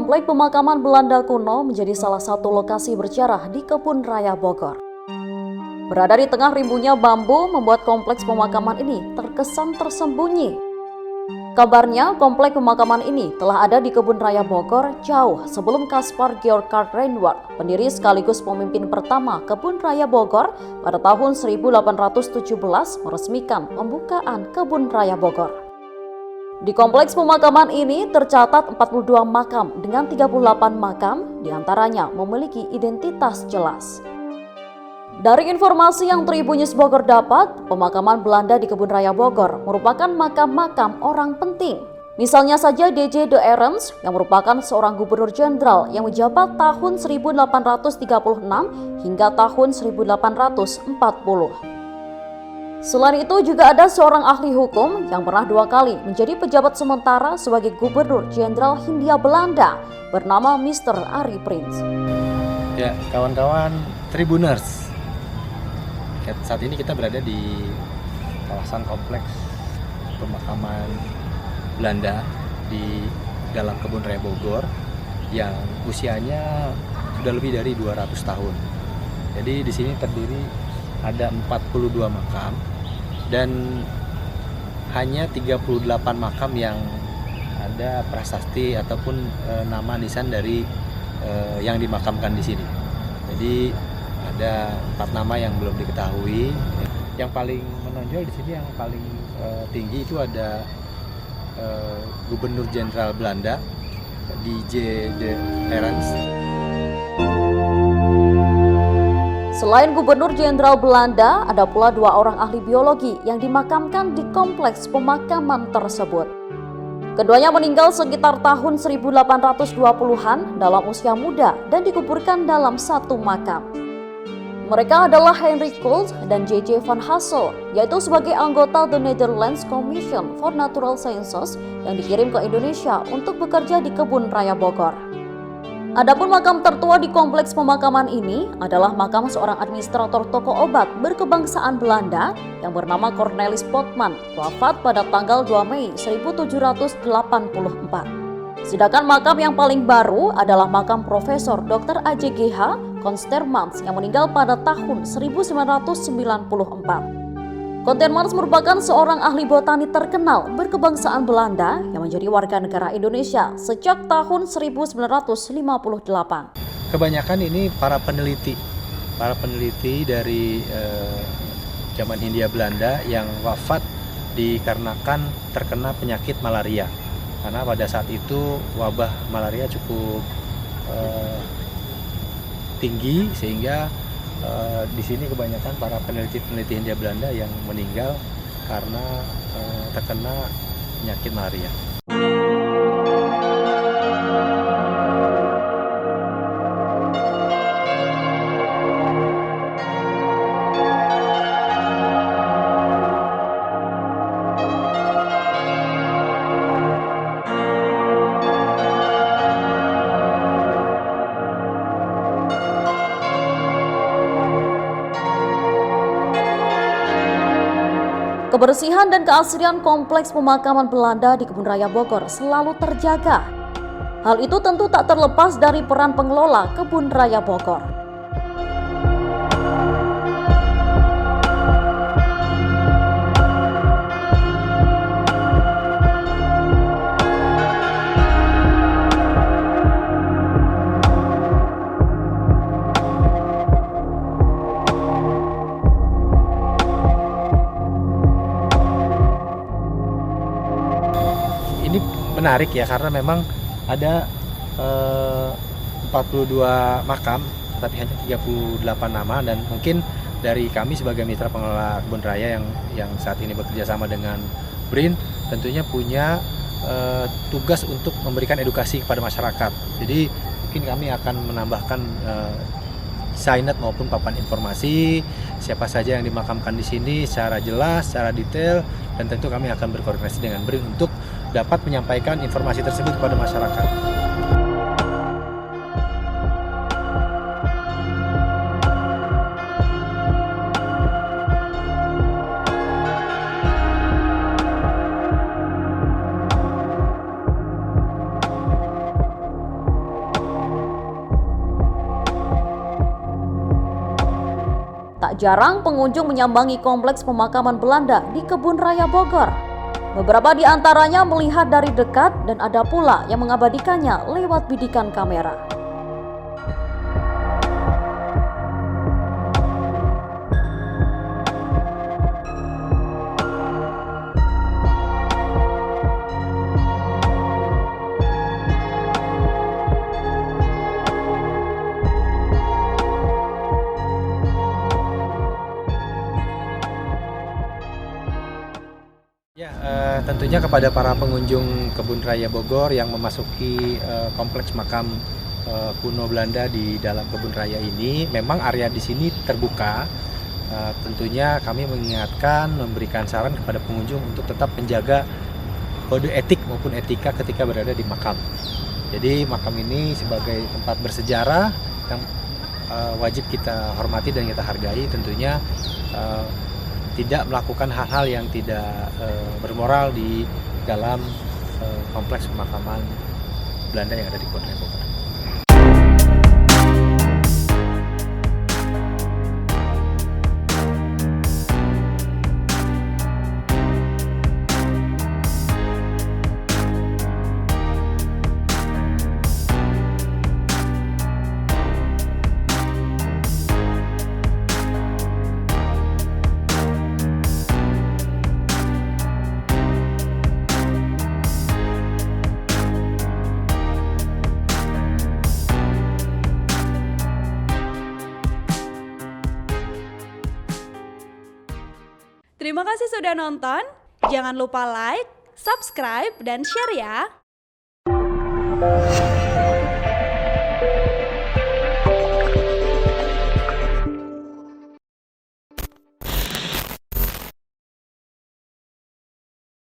Komplek pemakaman Belanda kuno menjadi salah satu lokasi bersejarah di Kebun Raya Bogor. Berada di tengah rimbunnya bambu membuat kompleks pemakaman ini terkesan tersembunyi. Kabarnya, komplek pemakaman ini telah ada di Kebun Raya Bogor jauh sebelum Caspar Georg Karl Reinwald, pendiri sekaligus pemimpin pertama Kebun Raya Bogor pada tahun 1817 meresmikan pembukaan Kebun Raya Bogor. Di kompleks pemakaman ini tercatat 42 makam dengan 38 makam diantaranya memiliki identitas jelas. Dari informasi yang Tribun News Bogor dapat, pemakaman Belanda di Kebun Raya Bogor merupakan makam-makam orang penting. Misalnya saja DJ de Arends yang merupakan seorang gubernur jenderal yang menjabat tahun 1836 hingga tahun 1840. Selain itu juga ada seorang ahli hukum yang pernah 2 kali menjadi pejabat sementara sebagai gubernur jenderal Hindia Belanda bernama Mr. Ari Prins. Ya, kawan-kawan Tribuners. Saat ini kita berada di kawasan kompleks pemakaman Belanda di dalam Kebun Raya Bogor yang usianya sudah lebih dari 200 tahun. Jadi di sini terdiri ada 42 makam dan hanya 38 makam yang ada prasasti ataupun nama nisan dari yang dimakamkan di sini. Jadi ada 4 nama yang belum diketahui. Yang paling menonjol di sini yang paling tinggi itu ada Gubernur Jenderal Belanda DJ de Arends. Selain Gubernur Jenderal Belanda, ada pula 2 orang ahli biologi yang dimakamkan di kompleks pemakaman tersebut. Keduanya meninggal sekitar tahun 1820-an dalam usia muda dan dikuburkan dalam satu makam. Mereka adalah Henry Kult dan J.J. van Hassel, yaitu sebagai anggota The Netherlands Commission for Natural Sciences yang dikirim ke Indonesia untuk bekerja di Kebun Raya Bogor. Adapun makam tertua di kompleks pemakaman ini adalah makam seorang administrator toko obat berkebangsaan Belanda yang bernama Cornelis Potman, wafat pada tanggal 2 Mei 1784. Sedangkan makam yang paling baru adalah makam Profesor Dr. A.J.G.H. Konstermans yang meninggal pada tahun 1994. Konstermans merupakan seorang ahli botani terkenal berkebangsaan Belanda yang menjadi warga negara Indonesia sejak tahun 1958. Kebanyakan ini para peneliti dari zaman Hindia Belanda yang wafat dikarenakan terkena penyakit malaria. Karena pada saat itu wabah malaria cukup tinggi sehingga di sini kebanyakan para peneliti Hindia Belanda yang meninggal karena terkena penyakit malaria. Kebersihan dan keasrian kompleks pemakaman Belanda di Kebun Raya Bogor selalu terjaga. Hal itu tentu tak terlepas dari peran pengelola Kebun Raya Bogor. Ini menarik ya karena memang ada 42 makam tapi hanya 38 nama, dan mungkin dari kami sebagai mitra pengelola Kebun Raya yang saat ini bekerja sama dengan BRIN tentunya punya tugas untuk memberikan edukasi kepada masyarakat. Jadi mungkin kami akan menambahkan signage maupun papan informasi siapa saja yang dimakamkan di sini secara jelas, secara detail, dan tentu kami akan berkoordinasi dengan BRIN untuk dapat menyampaikan informasi tersebut kepada masyarakat. Tak jarang pengunjung menyambangi kompleks pemakaman Belanda di Kebun Raya Bogor. Beberapa di antaranya melihat dari dekat dan ada pula yang mengabadikannya lewat bidikan kamera. Ya, tentunya kepada para pengunjung Kebun Raya Bogor yang memasuki kompleks makam kuno Belanda di dalam Kebun Raya ini, memang area di sini terbuka. Tentunya kami mengingatkan, memberikan saran kepada pengunjung untuk tetap menjaga kode etik maupun etika ketika berada di makam. Jadi makam ini sebagai tempat bersejarah yang wajib kita hormati dan kita hargai, tentunya tidak melakukan hal-hal yang tidak bermoral di dalam kompleks pemakaman Belanda yang ada di Kebun Raya Bogor. Terima kasih sudah nonton. Jangan lupa like, subscribe, dan share ya.